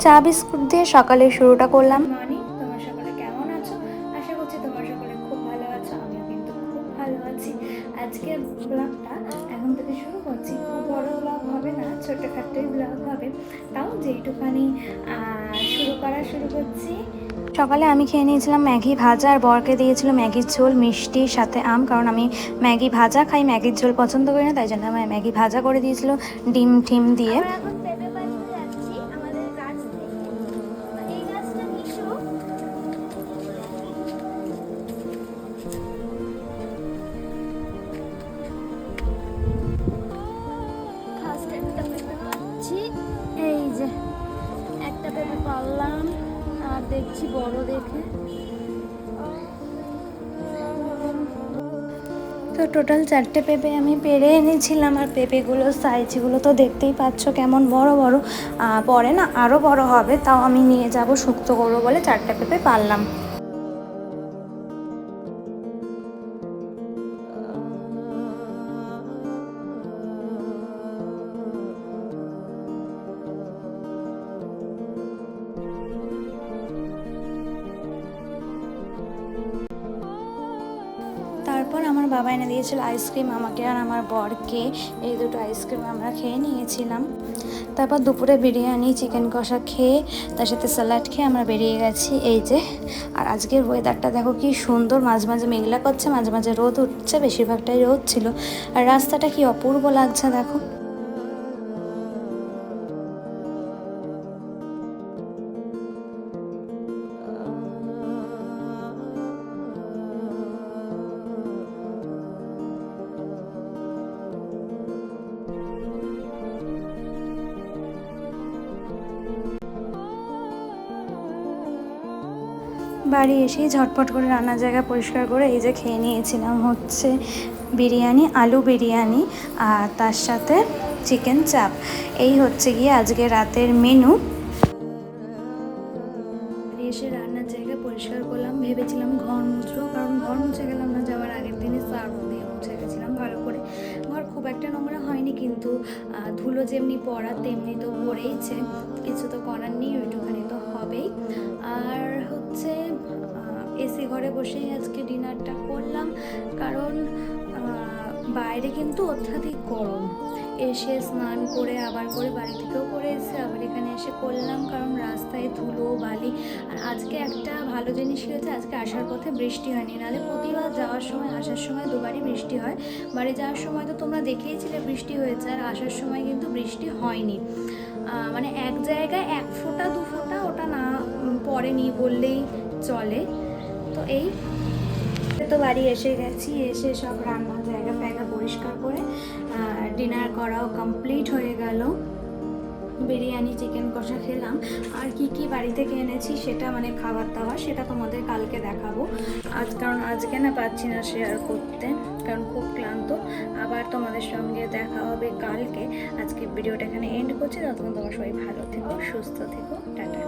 চা বিস্কুট দিয়ে সকালের শুরুটা করলাম। মর্নিং, তোমার সকলে কেমন আছো? আশা করছি তোমার সকলে খুব ভালো আছো। আমিও কিন্তু খুব ভালো আছি। আজকের ব্লগটা এখন থেকে শুরু করছি। খুব বড় ব্লগ হবে না, ছোটোখাটোই ব্লগ হবে। তাও যেইটুখানি শুরু করছি। সকালে আমি খেয়ে নিয়েছিলাম ম্যাগি ভাজা, আর বরকে দিয়েছিল ম্যাগির ঝোল মিষ্টির সাথে আম, কারণ আমি ম্যাগি ভাজা খাই, ম্যাগির ঝোল পছন্দ করি না, তাই জন্য আমার ম্যাগি ভাজা করে দিয়েছিল ডিম টিম দিয়ে। এখন পেঁপে পাড়তে যাচ্ছি আমাদের গাছ থেকে। এই গাছটা নিশো, ফার্স্ট একটা পেঁপে পাচ্ছি। এই যে একটা পেঁপে পারলাম, আর দেখছি বড় দেখে। তো টোটাল 4টে পেঁপে আমি পেরে এনেছিলাম, আর পেঁপেগুলোর সাইজগুলো তো দেখতেই পাচ্ছ কেমন বড় বড়। পরে না আরও বড় হবে, তাও আমি নিয়ে যাব শুক্তো করবো বলে 4টে পেঁপে পারলাম। তারপর আমার বাবা এনে দিয়েছিল আইসক্রিম আমাকে আর আমার বরকে। এই দুটো আইসক্রিম আমরা খেয়ে নিয়েছিলাম। তারপর দুপুরে বিরিয়ানি চিকেন কষা খেয়ে তার সাথে স্যালাড খেয়ে আমরা বেরিয়ে গেছি। এই যে, আর আজকের ওয়েদারটা দেখো কি সুন্দর, মাঝে মাঝে মেঘলা করছে, মাঝে মাঝে রোদ উঠছে, বেশিরভাগটাই রোদ ছিল। আর রাস্তাটা কি অপূর্ব লাগছে দেখো। বাড়ি এসেই ঝটপট করে রান্নার জায়গা পরিষ্কার করে এই যে খেয়ে নিয়েছিলাম হচ্ছে বিরিয়ানি, আলু বিরিয়ানি, আর তার সাথে চিকেন চাপ। এই হচ্ছে গিয়ে আজকে রাতের মেনু। এসে রান্নার জায়গা পরিষ্কার করলাম, ভেবেছিলাম ঘর মুছবো, কারণ ঘর মুছে গেলাম না, যাওয়ার আগের দিনে সার্ফ দিয়ে মুছে গেছিলাম ভালো করে। ঘর খুব একটা নোংরা হয়নি, কিন্তু ধুলো যেমনি পড়া তেমনি তো পড়েইছে, কিছু তো করার নেই, ওইটুখানি তো হবেই। আর হচ্ছে এসি ঘরে বসেই আজকে ডিনারটা করলাম, কারণ বাইরে কিন্তু অত্যাধিক গরম। এসে স্নান করে আবার করে বাড়ি থেকেও করে এসে আবার এখানে এসে করলাম, কারণ রাস্তায় ধুলো বালি। আর আজকে একটা ভালো জিনিস কী হয়েছে, আজকে আসার পথে বৃষ্টি হয়নি, নাহলে প্রতিবার যাওয়ার সময় আসার সময় দুবারই বৃষ্টি হয়। বাড়ি যাওয়ার সময় তো তোমরা দেখেইছিলে বৃষ্টি হয়েছে, আর আসার সময় কিন্তু বৃষ্টি হয়নি। মানে এক জায়গায় 1 ফোঁটা 2 ফোঁটা ওটা না পড়েনি বললেই চলে। তো এই তো বাড়ি এসে গেছি, এসে সব রান্নার জায়গা ফায়গা পরিষ্কার করে ডিনার করাও কমপ্লিট হয়ে গেল। বিরিয়ানি চিকেন কষা খেলাম, আর কি কি বাড়ি থেকে এনেছি সেটা মানে খাবার দাবার সেটা তোমাদের কালকে দেখাবো। কারণ আজকে না পাচ্ছি না শেয়ার করতে, কারণ খুব ক্লান্ত। আবার তোমাদের সঙ্গে দেখা হবে কালকে। আজকে ভিডিওটা এখানে এন্ড করছি। ততক্ষণ তোমার সবাই ভালো থেকো, সুস্থ থেকো, টাটা।